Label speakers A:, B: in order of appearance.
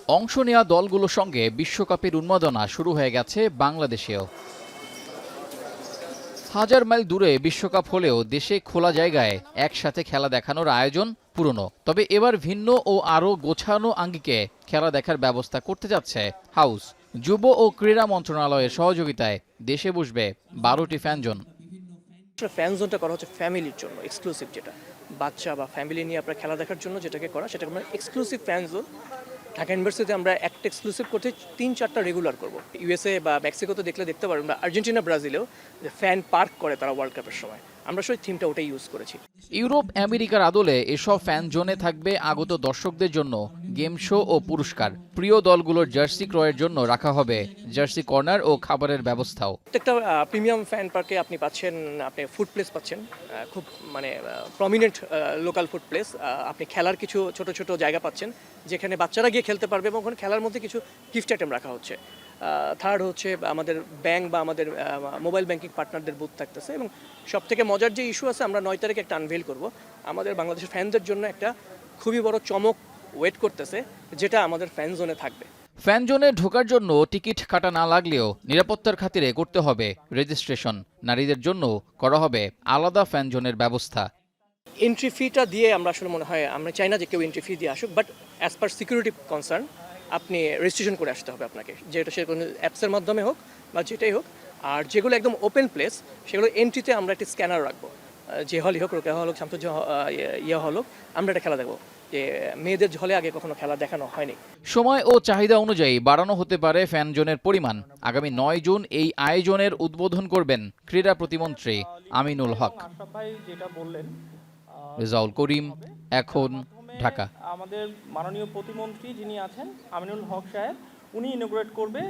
A: অংশ নেওয়া দলগুলোর সঙ্গে বিশ্বকাপের উন্মাদনা শুরু হয়ে গেছে বাংলাদেশেও। হাজার মাইল দূরে বিশ্বকাপ হলেও দেশে খোলা জায়গায় একসাথে খেলা দেখানোর আয়োজন পুরনো। তবে এবার ভিন্ন ও আরও গোছানো আঙ্গিকে খেলা দেখার ব্যবস্থা করতে যাচ্ছে হাউস। যুব ও ক্রীড়া মন্ত্রণালয়ের সহযোগিতায় দেশে বসবে ১২টি ফ্যান জোন।
B: ফ্যান জোনটা করা হচ্ছে ফ্যামিলির জন্য, এক্সক্লুসিভ, যেটা বাচ্চা বা ফ্যামিলি নিয়ে আপনার খেলা দেখার জন্য যেটাকে করা, সেটাকে আমরা এক্সক্লুসিভ ফ্যান জোন। ঢাকা ইউনিভার্সিটিতে আমরা একটা এক্সক্লুসিভ করতে ৩-৪টা রেগুলার করব। ইউএসএ বা মেক্সিকোতে দেখতে পারবেন, বা আর্জেন্টিনা ব্রাজিলেও যে ফ্যান পার্ক করে তারা ওয়ার্ল্ড কাপের সময়, আমরা সেই থিমটা ওটাই ইউজ করেছি।
A: ইউরোপ আমেরিকার আদলে এসব ফ্যান জোনে থাকবে আগত দর্শকদের জন্য গেম শো ও পুরস্কার। প্রিয় দলগুলোর জার্সি ক্রয়ের জন্য রাখা হবে জার্সি কর্নার ও খাবারের ব্যবস্থাও।
B: প্রত্যেকটা প্রিমিয়াম ফ্যান পার্কে আপনি ফুড প্লেস পাচ্ছেন, খুব প্রমিনেন্ট লোকাল ফুড প্লেস। আপনি খেলার কিছু ছোট ছোট জায়গা পাচ্ছেন যেখানে বাচ্চারা গিয়ে খেলতে পারবে, এবং ওখানে খেলার মধ্যে কিছু গিফট আইটেম রাখা হচ্ছে। থার্ড হচ্ছে আমাদের ব্যাংক বা আমাদের মোবাইল ব্যাংকিং পার্টনারদের বুথ থাকতেছে। এবং সবথেকে মজার যে ইস্যু আছে, আমরা 9 তারিখে একটা আনভেল করব আমাদের বাংলাদেশের ফ্যানদের জন্য একটা খুবই বড় চমক ওয়েট করতেছে, যেটা আমাদের ফ্যান জোনে থাকবে।
A: ফ্যান জোনে ঢোকার জন্য টিকিট কাটা না লাগলেও নিরাপত্তার খাতিরে করতে হবে রেজিস্ট্রেশন। নারীদের জন্য করা হবে আলাদা ফ্যান জোনের ব্যবস্থা।
B: এন্ট্রি ফিটা দিয়ে আমরা আসলে মনে হয়, আমরা চাই না যে কেউ এন্ট্রি ফি দিয়ে আসুক, but as per security concern আপনি রেজিস্ট্রেশন করে আসতে হবে আপনাকে, যেটা সে কোনো অ্যাপসের মাধ্যমে হোক বা যেটাই হোক। আর যেগুলো একদম ওপেন প্লেস, সেগুলো এন্ট্রিতে আমরা একটা স্ক্যানার রাখবো। যে হলই হোক, রোকেয়া হল হোক, শামসুজ ইয়া হল হোক, আমরা এটা খেলা দেখবো। যে মেয়েদের হলে আগে কখনো খেলা দেখানো হয়নি।
A: সময় ও চাহিদা অনুযায়ী বাড়ানো হতে পারে ফ্যান জোনের পরিমাণ। আগামী ৯ জুন এই আয়োজনের উদ্বোধন করবেন ক্রীড়া প্রতিমন্ত্রী আমিনুল হক। রেজাউল করিম, এখন, ঢাকা।
C: আমাদের মাননীয় প্রতিমন্ত্রী যিনি আছেন আমিনুল হক সাহেব, উনি ইনোগ্রেট করবে।